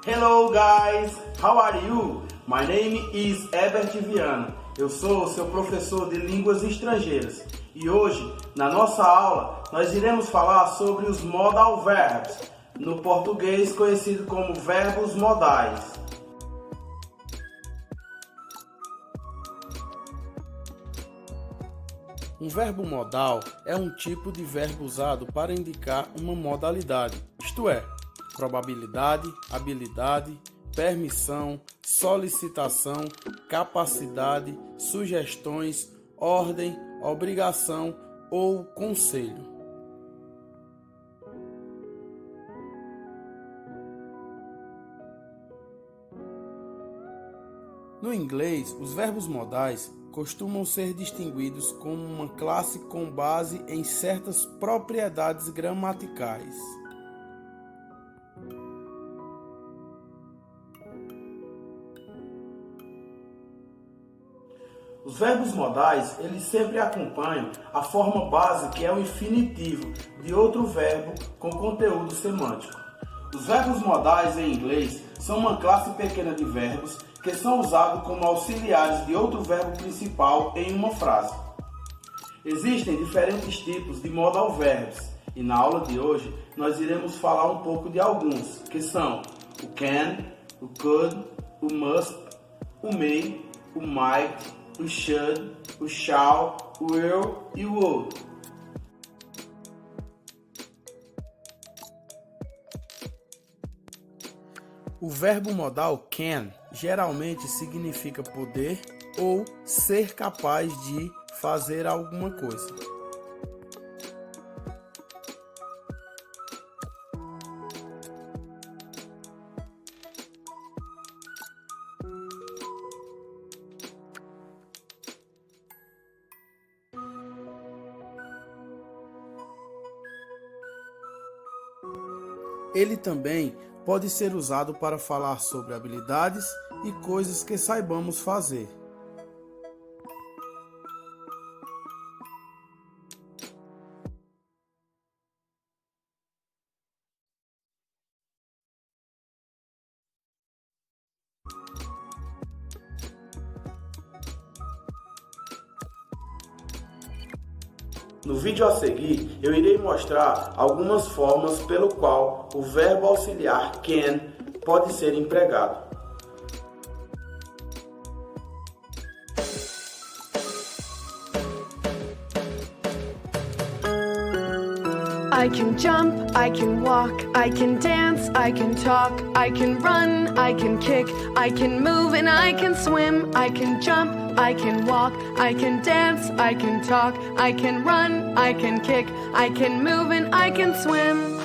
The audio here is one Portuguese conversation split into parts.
Hello guys, how are you? My name is Herbert Viana. Eu sou seu professor de línguas estrangeiras e hoje, na nossa aula, nós iremos falar sobre os modal verbs, no português conhecido como verbos modais. Um verbo modal é um tipo de verbo usado para indicar uma modalidade, isto é, probabilidade, habilidade, permissão, solicitação, capacidade, sugestões, ordem, obrigação ou conselho. No inglês, os verbos modais costumam ser distinguidos como uma classe com base em certas propriedades gramaticais. Os verbos modais, eles sempre acompanham a forma base, que é o infinitivo, de outro verbo com conteúdo semântico. Os verbos modais em inglês são uma classe pequena de verbos que são usados como auxiliares de outro verbo principal em uma frase. Existem diferentes tipos de modal verbs e na aula de hoje nós iremos falar um pouco de alguns, que são o can, o could, o must, o may, o might, o should, o shall, o will e o would. O verbo modal can geralmente significa poder ou ser capaz de fazer alguma coisa. Ele também pode ser usado para falar sobre habilidades e coisas que saibamos fazer. No vídeo a seguir, eu irei mostrar algumas formas pelo qual o verbo auxiliar can pode ser empregado. I can jump, I can walk, I can dance, I can talk, I can run, I can kick, I can move and I can swim. I can jump, I can walk, I can dance, I can talk, I can run, I can kick, I can move and I can swim.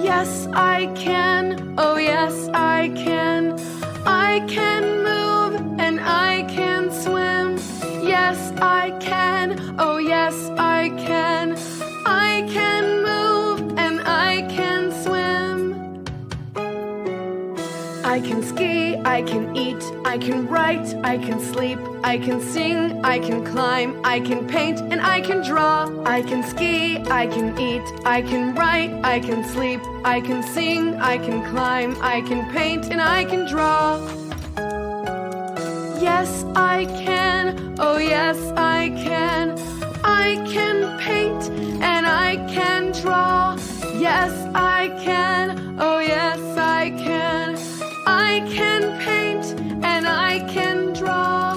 Yes, I can, oh yes, I can. I can move and I can swim. Yes, I can, oh yes, I can. I can move and I can swim. I can ski, I can eat, I can write, I can sleep, I can sing, I can climb, I can paint and I can draw. I can ski, I can eat, I can write, I can sleep, I can sing, I can climb, I can paint and I can draw. Yes, I can, oh yes, I can. I can paint and I can draw. Yes, I can, oh yes, I can. I can paint and I can draw.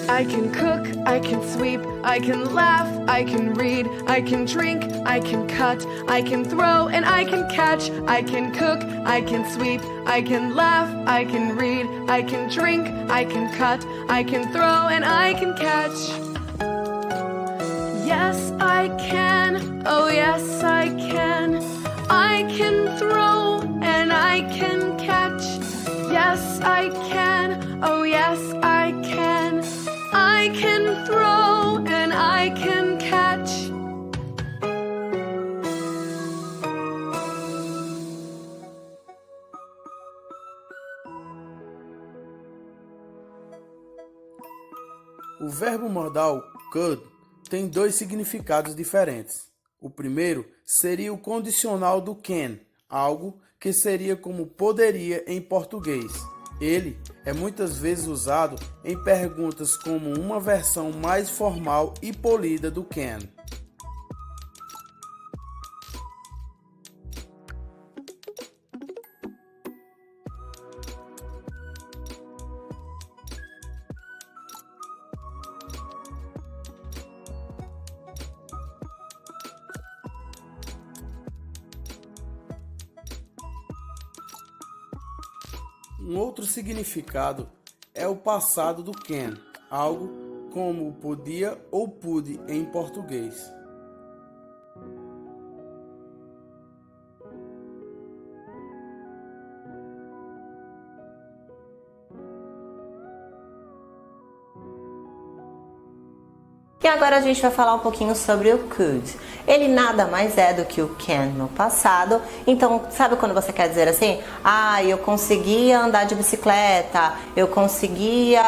I can cook, I can sweep, I can laugh, I can read, I can drink, I can cut, I can throw and I can catch. I can cook, I can sweep, I can laugh, I can read, I can drink, I can cut, I can throw and I can catch. Yes, I can, oh yes, I can. I can throw and I can catch. Yes, I can, oh yes, I can. I can throw and I can catch. O verbo modal could tem dois significados diferentes. O primeiro seria o condicional do can, algo que seria como poderia em português. Ele é muitas vezes usado em perguntas como uma versão mais formal e polida do can. Um outro significado é o passado do can, algo como podia ou pude em português. E agora a gente vai falar um pouquinho sobre o could. Ele nada mais é do que o can no passado. Então, sabe quando você quer dizer assim? Ah, eu conseguia andar de bicicleta, eu conseguia...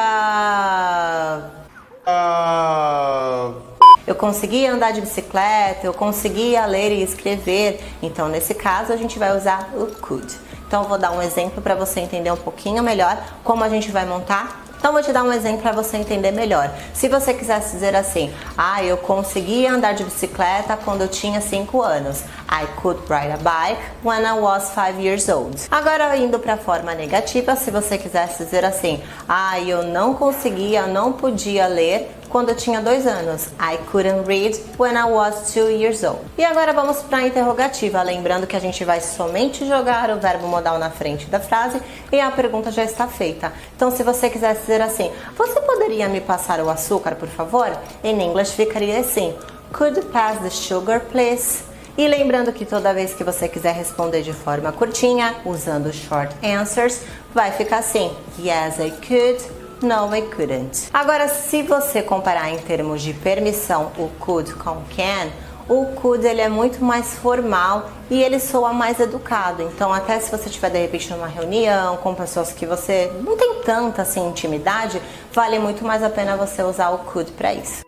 Eu conseguia andar de bicicleta, eu conseguia ler e escrever. Então, nesse caso, a gente vai usar o could. Então, eu vou dar um exemplo para você entender um pouquinho melhor como a gente vai montar. Então, vou te dar um exemplo para você entender melhor. Se você quisesse dizer assim, ah, eu conseguia andar de bicicleta quando eu tinha 5 anos. I could ride a bike when I was 5 years old. Agora, indo para a forma negativa, se você quisesse dizer assim, ah, eu não podia ler quando eu tinha 2 anos. I couldn't read when I was 2 years old. E agora vamos para a interrogativa, lembrando que a gente vai somente jogar o verbo modal na frente da frase e a pergunta já está feita. Então, se você quisesse dizer assim, você poderia me passar o açúcar, por favor? Em inglês ficaria assim, could you pass the sugar, please? E lembrando que toda vez que você quiser responder de forma curtinha, usando short answers, vai ficar assim, yes, I could. No, I couldn't. Agora, se você comparar em termos de permissão o could com can, o could ele é muito mais formal e ele soa mais educado. Então, até se você estiver de repente numa reunião com pessoas que você não tem tanta assim intimidade, vale muito mais a pena você usar o could para isso.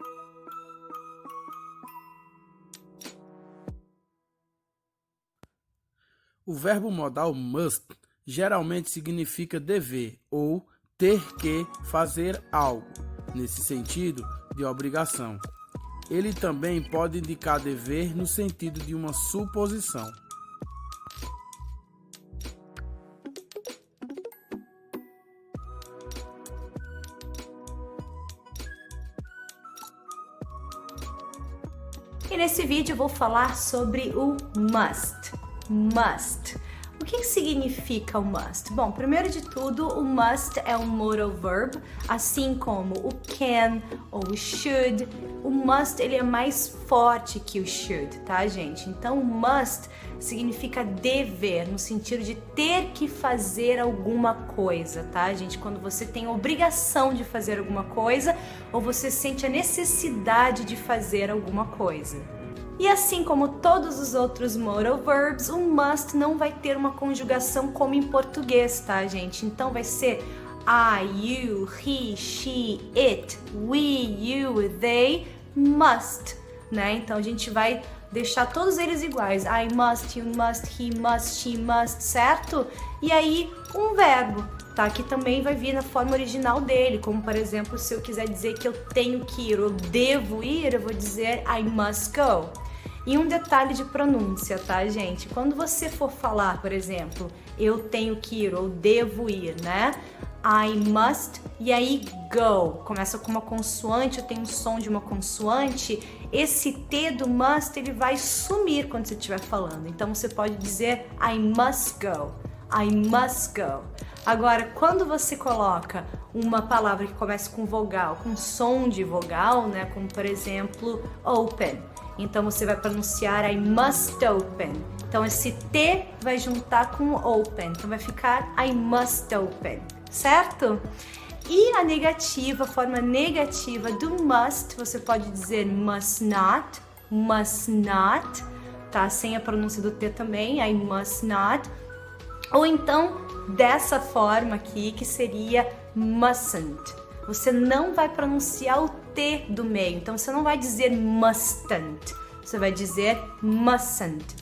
O verbo modal must geralmente significa dever ou ter que fazer algo, nesse sentido de obrigação. Ele também pode indicar dever no sentido de uma suposição. E nesse vídeo eu vou falar sobre o must. Must. O que significa o must? Bom, primeiro de tudo, o must é um modal verb, assim como o can ou o should. O must ele é mais forte que o should, tá, gente? Então, o must significa dever, no sentido de ter que fazer alguma coisa, tá, gente? Quando você tem a obrigação de fazer alguma coisa ou você sente a necessidade de fazer alguma coisa. E assim como todos os outros modal verbs, o must não vai ter uma conjugação como em português, tá, gente? Então vai ser I, you, he, she, it, we, you, they, must, né? Então a gente vai deixar todos eles iguais. I must, you must, he must, she must, certo? E aí um verbo, tá? Que também vai vir na forma original dele, como por exemplo, se eu quiser dizer que eu tenho que ir ou devo ir, eu vou dizer I must go. E um detalhe de pronúncia, tá, gente? Quando você for falar, por exemplo, eu tenho que ir ou devo ir, né? I must, e aí go. Começa com uma consoante, eu tenho um som de uma consoante. Esse T do must, ele vai sumir quando você estiver falando. Então, você pode dizer I must go. I must go. Agora, quando você coloca uma palavra que começa com vogal, com som de vogal, né? Como, por exemplo, open. Então, você vai pronunciar I must open. Então, esse T vai juntar com open. Então, vai ficar I must open, certo? E a negativa, a forma negativa do must, você pode dizer must not, tá? Sem a pronúncia do T também, I must not. Ou então, dessa forma aqui, que seria mustn't. Você não vai pronunciar o T do meio, então você não vai dizer mustn't, você vai dizer mustn't.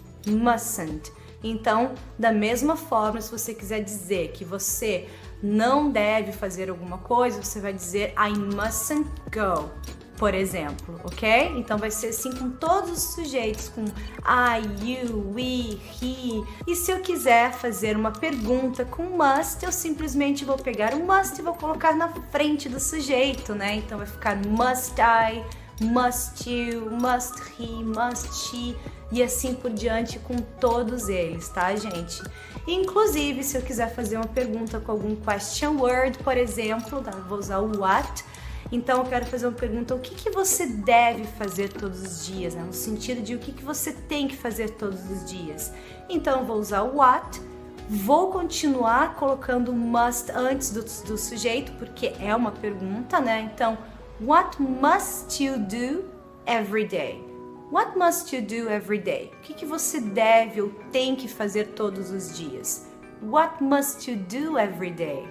Então, da mesma forma, se você quiser dizer que você não deve fazer alguma coisa, você vai dizer I mustn't go, por exemplo, ok? Então vai ser assim com todos os sujeitos, com I, you, we, he. E se eu quiser fazer uma pergunta com must, eu simplesmente vou pegar o must e vou colocar na frente do sujeito, né? Então vai ficar must I, must you, must he, must she e assim por diante com todos eles, tá, gente? Inclusive, se eu quiser fazer uma pergunta com algum question word, por exemplo, vou usar o what. Então, eu quero fazer uma pergunta, o que você deve fazer todos os dias, né? No sentido de o que você tem que fazer todos os dias. Então, eu vou usar o what, vou continuar colocando must antes do sujeito, porque é uma pergunta, né? Então, what must you do every day? What must you do every day? O que você deve ou tem que fazer todos os dias? What must you do every day?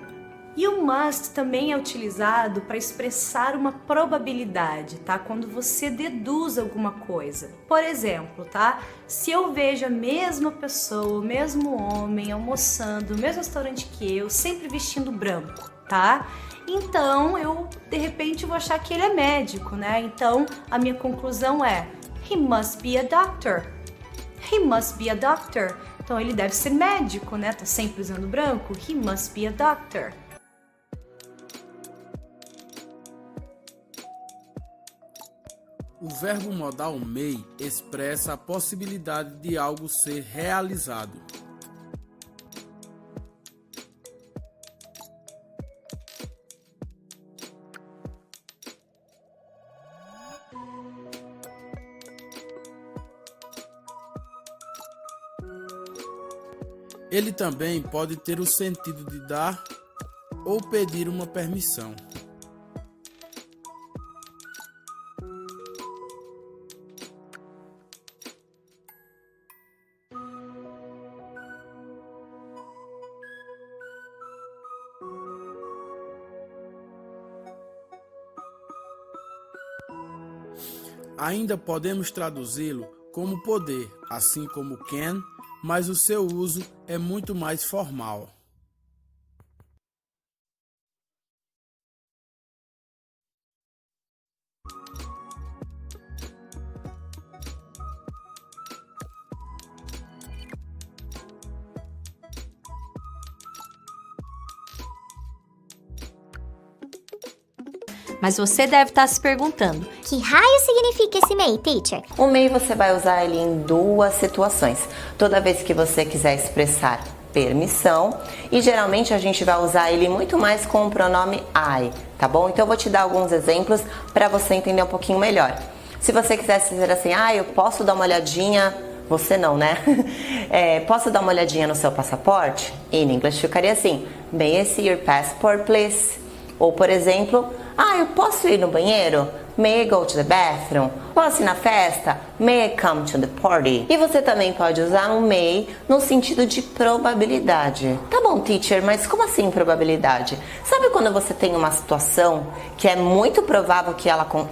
E o must também é utilizado para expressar uma probabilidade, tá? Quando você deduz alguma coisa. Por exemplo, tá? Se eu vejo a mesma pessoa, o mesmo homem almoçando no mesmo restaurante que eu, sempre vestindo branco, tá? Então, eu, de repente, vou achar que ele é médico, né? Então, a minha conclusão é he must be a doctor. He must be a doctor. Então, ele deve ser médico, né? Tá sempre usando branco. He must be a doctor. O verbo modal may expressa a possibilidade de algo ser realizado. Ele também pode ter o sentido de dar ou pedir uma permissão. Ainda podemos traduzi-lo como poder, assim como can, mas o seu uso é muito mais formal. Mas você deve estar se perguntando, que raio significa esse may, teacher? O may você vai usar ele em duas situações. Toda vez que você quiser expressar permissão, e geralmente a gente vai usar ele muito mais com o pronome I, tá bom? Então eu vou te dar alguns exemplos para você entender um pouquinho melhor. Se você quisesse dizer assim, eu posso dar uma olhadinha, você não, né? Posso dar uma olhadinha no seu passaporte? In English ficaria assim, may I see your passport, please? Ou, por exemplo, eu posso ir no banheiro? May I go to the bathroom? Posso ir na festa? May I come to the party? E você também pode usar um may no sentido de probabilidade. Tá bom, teacher, mas como assim probabilidade? Sabe quando você tem uma situação que é muito provável que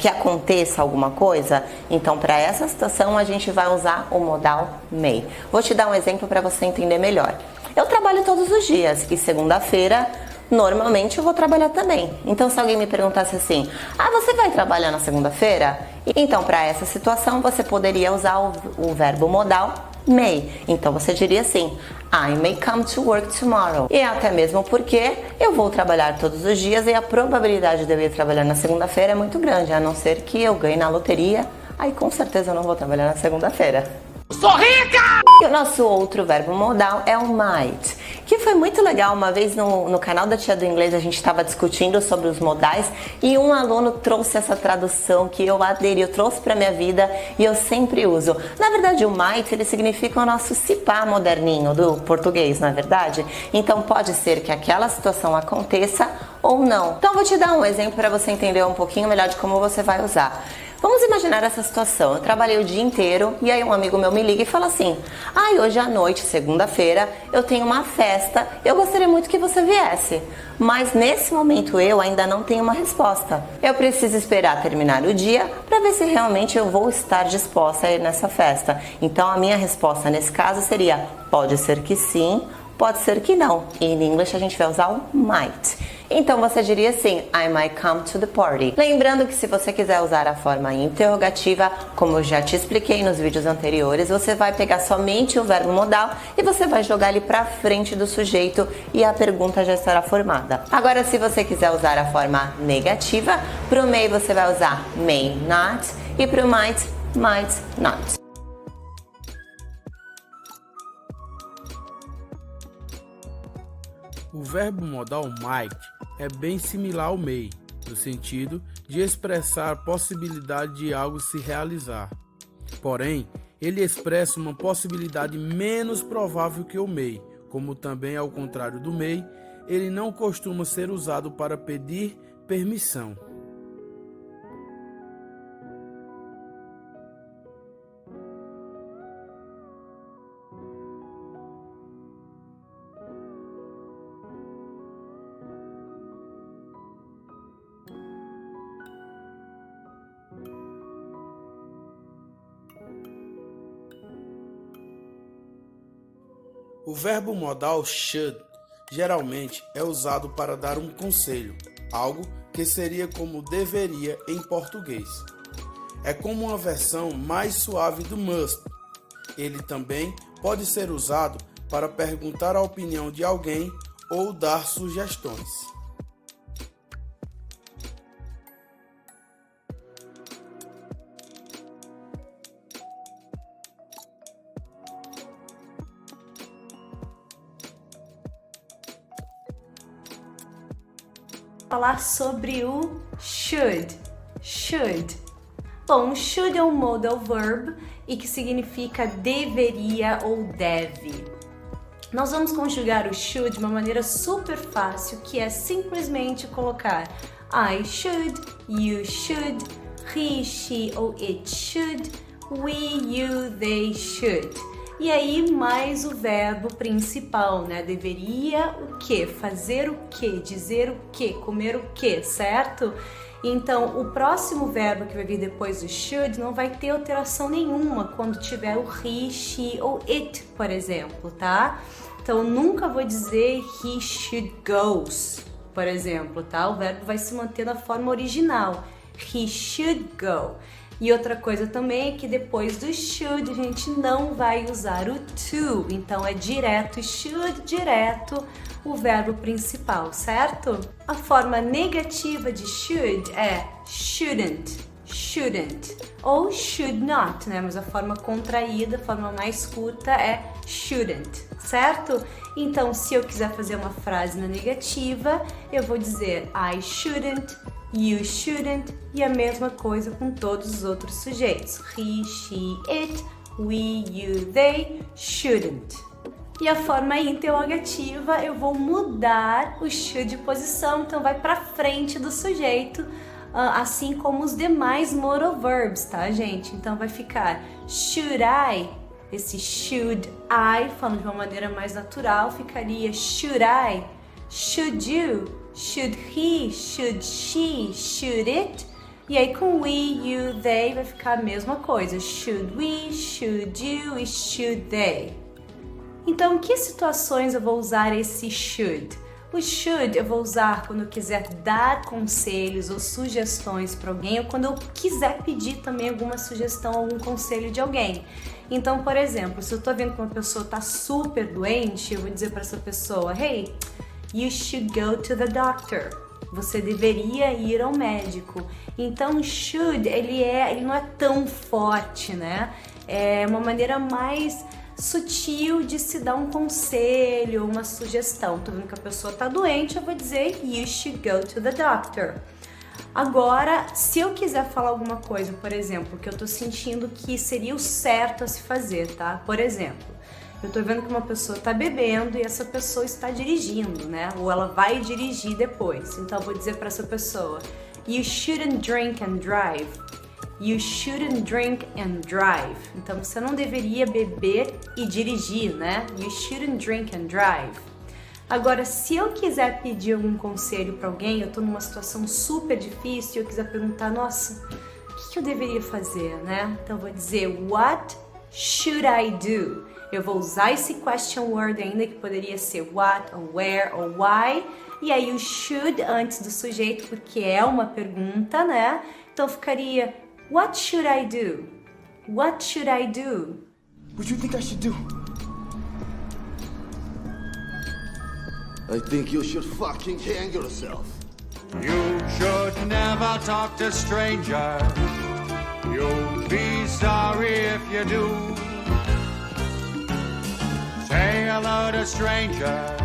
aconteça alguma coisa? Então, para essa situação, a gente vai usar o modal may. Vou te dar um exemplo para você entender melhor. Eu trabalho todos os dias e segunda-feira normalmente eu vou trabalhar também. Então, se alguém me perguntasse assim, você vai trabalhar na segunda-feira? Então, para essa situação, você poderia usar o verbo modal may. Então, você diria assim, I may come to work tomorrow. E até mesmo porque eu vou trabalhar todos os dias e a probabilidade de eu ir trabalhar na segunda-feira é muito grande, a não ser que eu ganhe na loteria, aí com certeza eu não vou trabalhar na segunda-feira. Sou rica! E o nosso outro verbo modal é o might, que foi muito legal. Uma vez no canal da Tia do Inglês a gente estava discutindo sobre os modais e um aluno trouxe essa tradução que eu aderi, eu trouxe para minha vida e eu sempre uso. Na verdade, o might, ele significa o nosso se pá moderninho do português, não é verdade? Então pode ser que aquela situação aconteça ou não. Então eu vou te dar um exemplo para você entender um pouquinho melhor de como você vai usar. Vamos imaginar essa situação. Eu trabalhei o dia inteiro e aí um amigo meu me liga e fala assim: hoje à noite, segunda-feira, eu tenho uma festa, eu gostaria muito que você viesse. Mas nesse momento eu ainda não tenho uma resposta. Eu preciso esperar terminar o dia para ver se realmente eu vou estar disposta a ir nessa festa. Então a minha resposta nesse caso seria: pode ser que sim, pode ser que não. E em inglês a gente vai usar o might. Então você diria assim: I might come to the party. Lembrando que se você quiser usar a forma interrogativa, como eu já te expliquei nos vídeos anteriores, você vai pegar somente o verbo modal e você vai jogar ele para frente do sujeito e a pergunta já estará formada. Agora, se você quiser usar a forma negativa, para o may você vai usar may not e para o might not. O verbo modal might é bem similar ao may, no sentido de expressar a possibilidade de algo se realizar. Porém, ele expressa uma possibilidade menos provável que o may, como também ao contrário do may, ele não costuma ser usado para pedir permissão. O verbo modal should geralmente é usado para dar um conselho, algo que seria como deveria em português. É como uma versão mais suave do must. Ele também pode ser usado para perguntar a opinião de alguém ou dar sugestões. Falar sobre o should. Bom, should é um modal verb e que significa deveria ou deve. Nós vamos conjugar o should de uma maneira super fácil, que é simplesmente colocar I should, you should, he, she ou it should, we, you, they should. E aí mais o verbo principal, né? Deveria o quê? Fazer o quê? Dizer o quê? Comer o quê? Certo? Então, o próximo verbo que vai vir depois do should não vai ter alteração nenhuma quando tiver o he, she ou it, por exemplo, tá? Então, eu nunca vou dizer he should goes, por exemplo, tá? O verbo vai se manter na forma original. He should go. E outra coisa também é que depois do should a gente não vai usar o to, então é direto should, direto o verbo principal, certo? A forma negativa de should é shouldn't, ou should not, né? Mas a forma contraída, a forma mais curta é shouldn't, certo? Então, se eu quiser fazer uma frase na negativa, eu vou dizer I shouldn't, you shouldn't, e a mesma coisa com todos os outros sujeitos. He, she, it, we, you, they shouldn't. E a forma interrogativa, eu vou mudar o should de posição, então vai para frente do sujeito, assim como os demais modal verbs, tá, gente? Então vai ficar should I, esse should I, falando de uma maneira mais natural, ficaria should I, should you, should he, should she, should it. E aí com we, you, they vai ficar a mesma coisa. Should we, should you e should they. Então, em que situações eu vou usar esse should? O should eu vou usar quando eu quiser dar conselhos ou sugestões para alguém, ou quando eu quiser pedir também alguma sugestão, algum conselho de alguém. Então, por exemplo, se eu tô vendo que uma pessoa tá super doente, eu vou dizer para essa pessoa: hey, you should go to the doctor. Você deveria ir ao médico. Então, should, ele não é tão forte, né? É uma maneira mais sutil de se dar um conselho, uma sugestão. Tô vendo que a pessoa tá doente, eu vou dizer you should go to the doctor. Agora, se eu quiser falar alguma coisa, por exemplo, que eu tô sentindo que seria o certo a se fazer, tá? Por exemplo, eu tô vendo que uma pessoa tá bebendo e essa pessoa está dirigindo, né? Ou ela vai dirigir depois. Então eu vou dizer para essa pessoa: you shouldn't drink and drive. You shouldn't drink and drive. Então você não deveria beber e dirigir, né? You shouldn't drink and drive. Agora, se eu quiser pedir algum conselho para alguém, eu tô numa situação super difícil e eu quiser perguntar, nossa, o que eu deveria fazer, né? Então eu vou dizer, what should I do? Eu vou usar esse question word ainda, que poderia ser what, or where, or why. E aí o should antes do sujeito, porque é uma pergunta, né? Então ficaria, what should I do? What should I do? What do you think I should do? I think you should fucking hang yourself. You should never talk to strangers. You'll be sorry if you do. Say hello to strangers.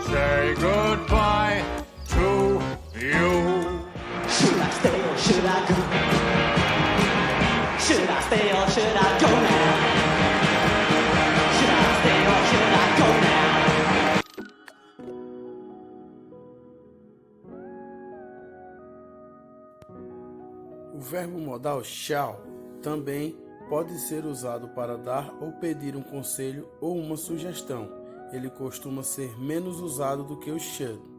Say goodbye to you. Should I stay or should I go? Should I stay or should I go now? Should I stay or should I go now? O verbo modal shall também pode ser usado para dar ou pedir um conselho ou uma sugestão. Ele costuma ser menos usado do que o should.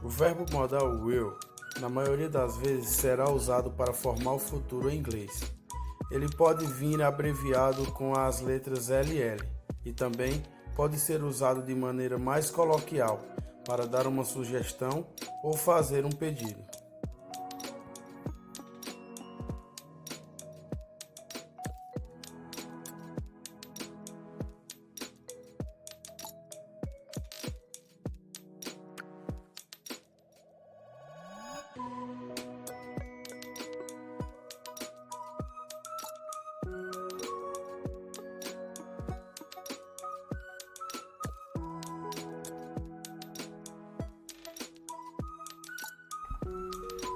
O verbo modal will, na maioria das vezes, será usado para formar o futuro em inglês. Ele pode vir abreviado com as letras LL e também pode ser usado de maneira mais coloquial para dar uma sugestão ou fazer um pedido.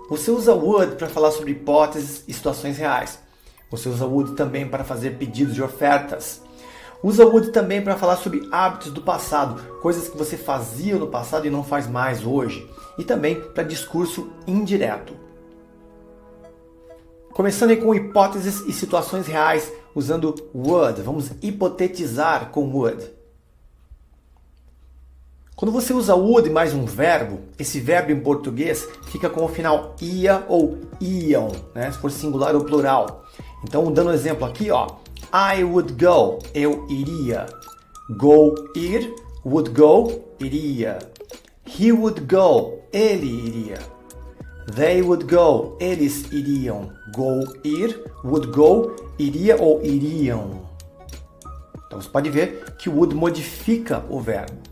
Você usa would para falar sobre hipóteses e situações reais. Você usa would também para fazer pedidos de ofertas. Usa would também para falar sobre hábitos do passado, coisas que você fazia no passado e não faz mais hoje. E também para discurso indireto. Começando aí com hipóteses e situações reais usando would. Vamos hipotetizar com would. Quando você usa would mais um verbo, esse verbo em português fica com o final ia ou iam, né? Se for singular ou plural. Então, dando um exemplo aqui, ó, I would go, eu iria. Go, ir, would go, iria. He would go, ele iria. They would go, eles iriam. Go, ir, would go, iria ou iriam. Então, você pode ver que o would modifica o verbo.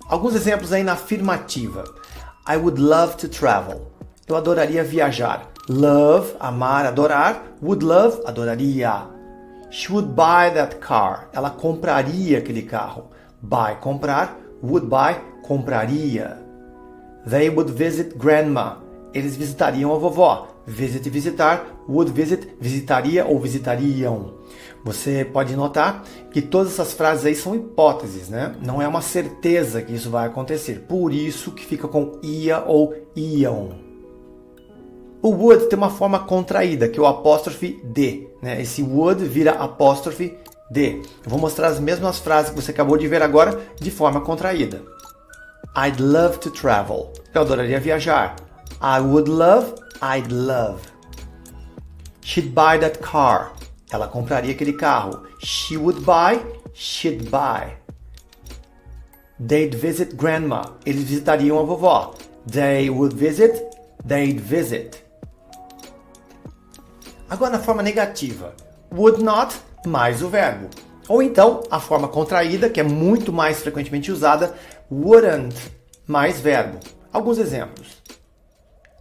Alguns exemplos aí na afirmativa. I would love to travel. Eu adoraria viajar. Love, amar, adorar. Would love, adoraria. She would buy that car. Ela compraria aquele carro. Buy, comprar. Would buy, compraria. They would visit grandma. Eles visitariam a vovó. Visit, visitar. Would visit, visitaria ou visitariam. Você pode notar que todas essas frases aí são hipóteses, né? Não é uma certeza que isso vai acontecer. Por isso que fica com ia ou iam. O would tem uma forma contraída, que é o apóstrofe de, né? Esse would vira apóstrofe de. Eu vou mostrar as mesmas frases que você acabou de ver agora de forma contraída. I'd love to travel. Eu adoraria viajar. I would love, I'd love. She'd buy that car. Ela compraria aquele carro. She would buy, she'd buy. They'd visit grandma. Eles visitariam a vovó. They would visit, they'd visit. Agora na forma negativa. Would not mais o verbo. Ou então a forma contraída, que é muito mais frequentemente usada, wouldn't mais verbo. Alguns exemplos.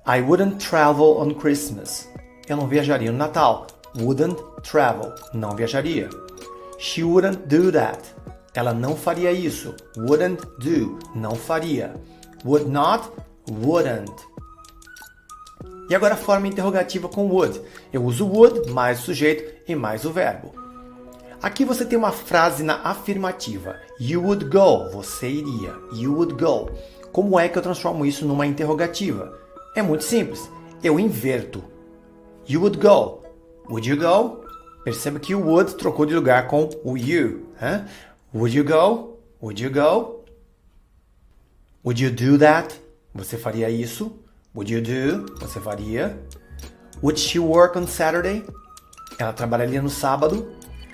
I wouldn't travel on Christmas. Eu não viajaria no Natal. Wouldn't travel. Não viajaria. She wouldn't do that. Ela não faria isso. Wouldn't do, não faria. Would not, wouldn't. E agora a forma interrogativa com would. Eu uso would mais o sujeito e mais o verbo. Aqui você tem uma frase na afirmativa. You would go. Você iria. You would go. Como é que eu transformo isso numa interrogativa? É muito simples. Eu inverto. You would go. Would you go? Perceba que o would trocou de lugar com o you. Hein? Would you go? Would you go? Would you do that? Você faria isso? Would you do? Você faria? Would she work on Saturday? Ela trabalharia no sábado.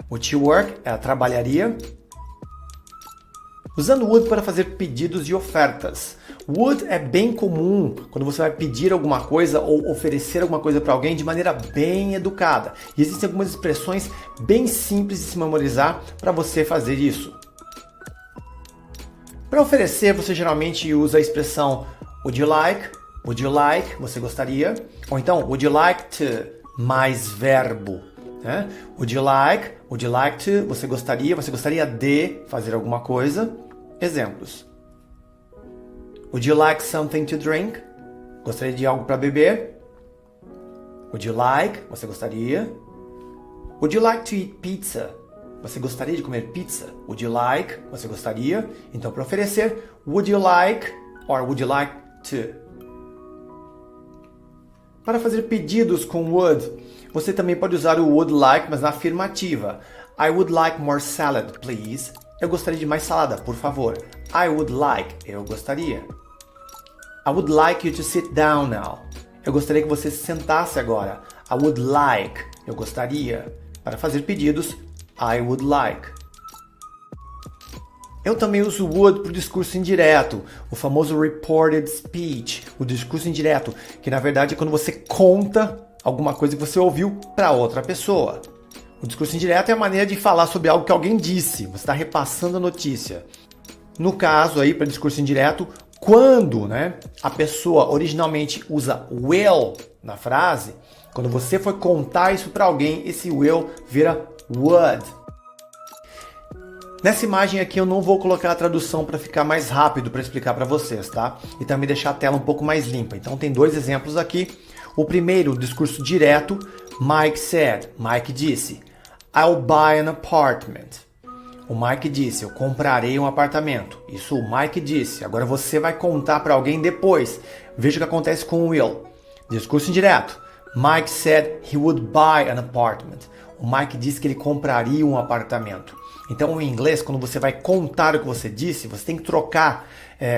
Would she work? Ela trabalharia. Usando would para fazer pedidos e ofertas. Would é bem comum quando você vai pedir alguma coisa ou oferecer alguma coisa para alguém de maneira bem educada. E existem algumas expressões bem simples de se memorizar para você fazer isso. Para oferecer, você geralmente usa a expressão would you like? Would you like? Você gostaria? Ou então, would you like to? Mais verbo. Né? Would you like? Would you like to? Você gostaria de fazer alguma coisa? Exemplos. Would you like something to drink? Gostaria de algo para beber? Would you like? Você gostaria? Would you like to eat pizza? Você gostaria de comer pizza? Would you like? Você gostaria? Então, para oferecer, would you like or would you like to? Para fazer pedidos com would, você também pode usar o would like, mas na afirmativa. I would like more salad, please. Eu gostaria de mais salada, por favor. I would like. Eu gostaria. I would like you to sit down now. Eu gostaria que você se sentasse agora. I would like. Eu gostaria. Para fazer pedidos, I would like. Eu também uso would para o discurso indireto, o famoso reported speech, o discurso indireto, que na verdade é quando você conta alguma coisa que você ouviu para outra pessoa. O discurso indireto é a maneira de falar sobre algo que alguém disse, você está repassando a notícia. No caso aí, para discurso indireto, quando a pessoa originalmente usa will na frase, quando você for contar isso para alguém, esse will vira would. Nessa imagem aqui eu não vou colocar a tradução para ficar mais rápido para explicar para vocês, tá? E também deixar a tela um pouco mais limpa. Então tem dois exemplos aqui. O primeiro, o discurso direto, Mike said, Mike disse, I'll buy an apartment. O Mike disse, eu comprarei um apartamento. Isso o Mike disse. Agora você vai contar para alguém depois. Veja o que acontece com o will. Discurso indireto. Mike said he would buy an apartment. O Mike disse que ele compraria um apartamento. Então, em inglês, quando você vai contar o que você disse, você tem que trocar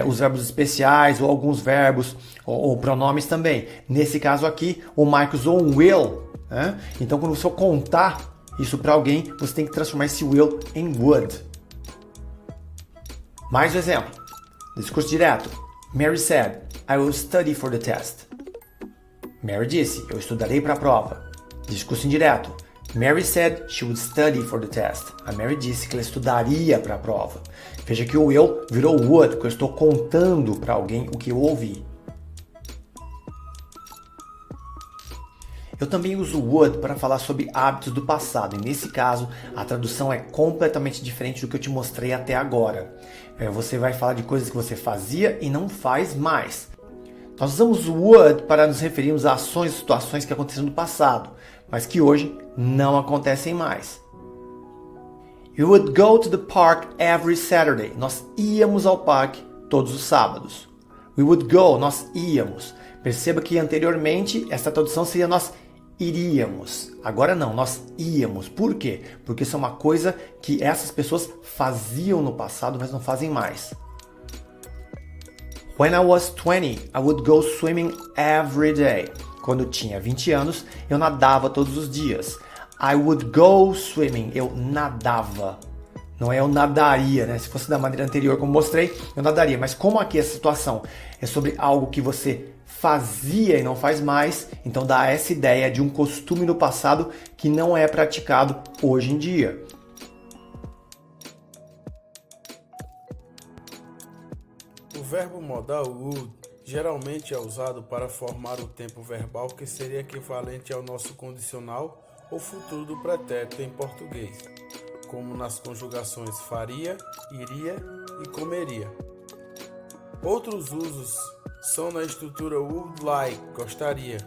os verbos especiais ou alguns verbos ou pronomes também. Nesse caso aqui, o Mike usou um will. Né? Então, quando você for contar isso para alguém, você tem que transformar esse will em would. Mais um exemplo. Discurso direto. Mary said, I will study for the test. Mary disse, eu estudarei para a prova. Discurso indireto. Mary said she would study for the test. A Mary disse que ela estudaria para a prova. Veja que o will virou would, porque eu estou contando para alguém o que eu ouvi. Eu também uso would para falar sobre hábitos do passado. E nesse caso, a tradução é completamente diferente do que eu te mostrei até agora. Você vai falar de coisas que você fazia e não faz mais. Nós usamos would para nos referirmos a ações e situações que aconteceram no passado, mas que hoje não acontecem mais. You would go to the park every Saturday. Nós íamos ao parque todos os sábados. We would go, nós íamos. Perceba que anteriormente essa tradução seria nós iríamos. Agora não, nós íamos. Por quê? Porque isso é uma coisa que essas pessoas faziam no passado, mas não fazem mais. When I was 20, I would go swimming every day. Quando eu tinha 20 anos, eu nadava todos os dias. I would go swimming. Eu nadava. Não é eu nadaria, né? Se fosse da maneira anterior, como mostrei, eu nadaria. Mas como aqui a situação é sobre algo que você fazia e não faz mais, então dá essa ideia de um costume no passado que não é praticado hoje em dia. O verbo modal would geralmente é usado para formar o tempo verbal que seria equivalente ao nosso condicional ou futuro do pretérito em português. como nas conjugações faria, iria e comeria. Outros usos são na estrutura would like, gostaria,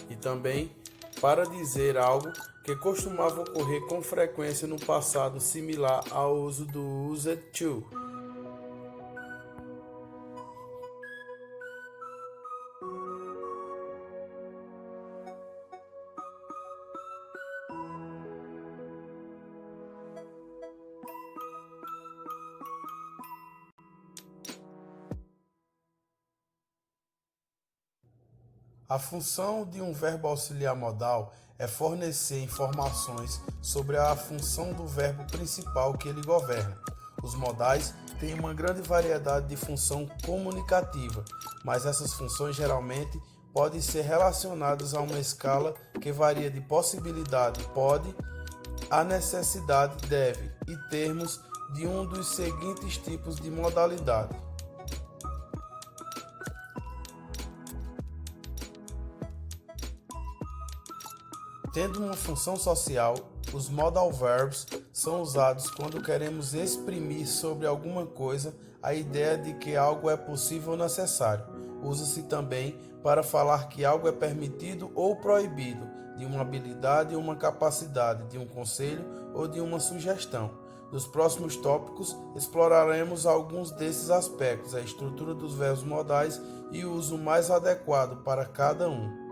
e também para dizer algo que costumava ocorrer com frequência no passado, similar ao uso do used to. A função de um verbo auxiliar modal é fornecer informações sobre a função do verbo principal que ele governa. Os modais têm uma grande variedade de função comunicativa, mas essas funções geralmente podem ser relacionadas a uma escala que varia de possibilidade pode a necessidade deve e termos de um dos seguintes tipos de modalidade. Tendo uma função social, os modal verbs são usados quando queremos exprimir sobre alguma coisa a ideia de que algo é possível ou necessário. Usa-se também para falar que algo é permitido ou proibido, de uma habilidade ou uma capacidade, de um conselho ou de uma sugestão. Nos próximos tópicos, exploraremos alguns desses aspectos, a estrutura dos verbos modais e o uso mais adequado para cada um.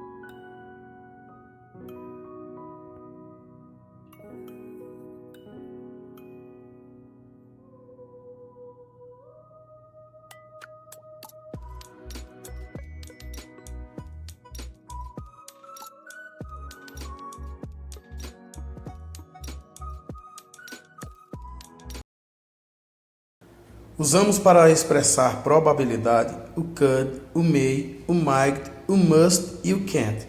Usamos para expressar probabilidade o could, o may, o might, o must e o can't.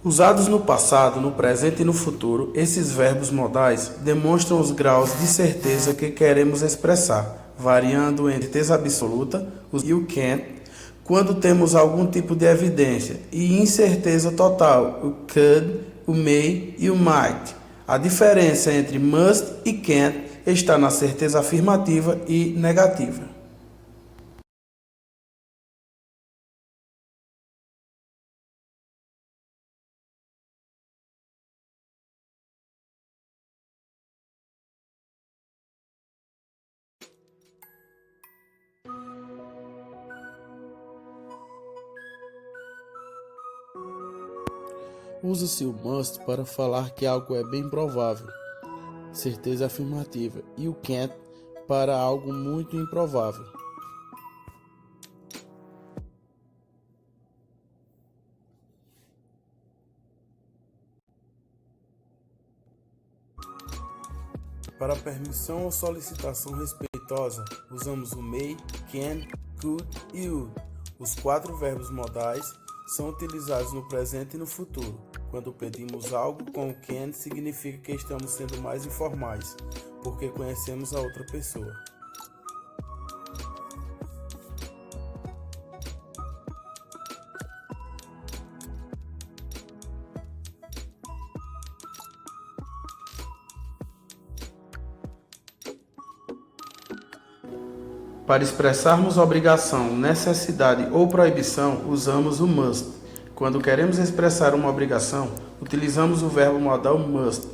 Usados no passado, no presente e no futuro, esses verbos modais demonstram os graus de certeza que queremos expressar, variando entre certeza absoluta e o can't, quando temos algum tipo de evidência, e incerteza total, o could, o may e o might. A diferença entre must e can't está na certeza afirmativa e negativa. Usa-se o must para falar que algo é bem provável, certeza afirmativa, e o can't para algo muito improvável. Para permissão ou solicitação respeitosa, usamos o may, can, could e would. Os 4 verbos modais são utilizados no presente e no futuro. Quando pedimos algo com o can, significa que estamos sendo mais informais, porque conhecemos a outra pessoa. Para expressarmos obrigação, necessidade ou proibição, usamos o must. Quando queremos expressar uma obrigação, utilizamos o verbo modal must.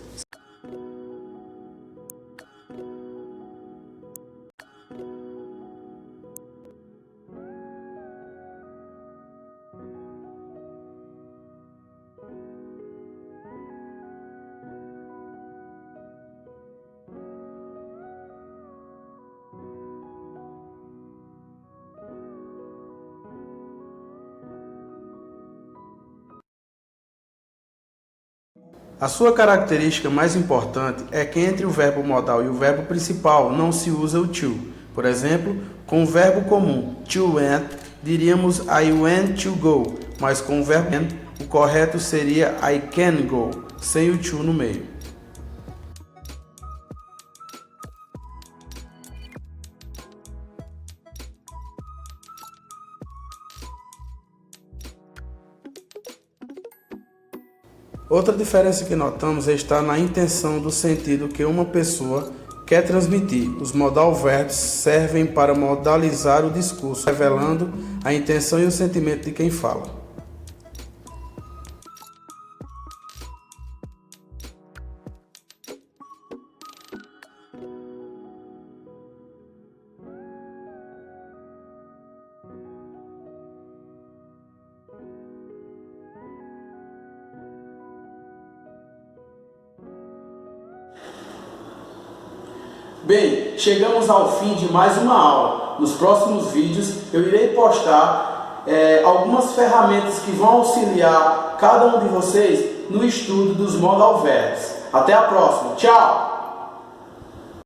A sua característica mais importante é que entre o verbo modal e o verbo principal não se usa o to. Por exemplo, com o verbo comum to went, diríamos I went to go, mas com o verbo can, o correto seria I can go, sem o to no meio. Outra diferença que notamos está na intenção do sentido que uma pessoa quer transmitir. Os modal verbs servem para modalizar o discurso, revelando a intenção e o sentimento de quem fala. Bem, chegamos ao fim de mais uma aula. Nos próximos vídeos eu irei postar algumas ferramentas que vão auxiliar cada um de vocês no estudo dos modal verbs. Até a próxima, tchau!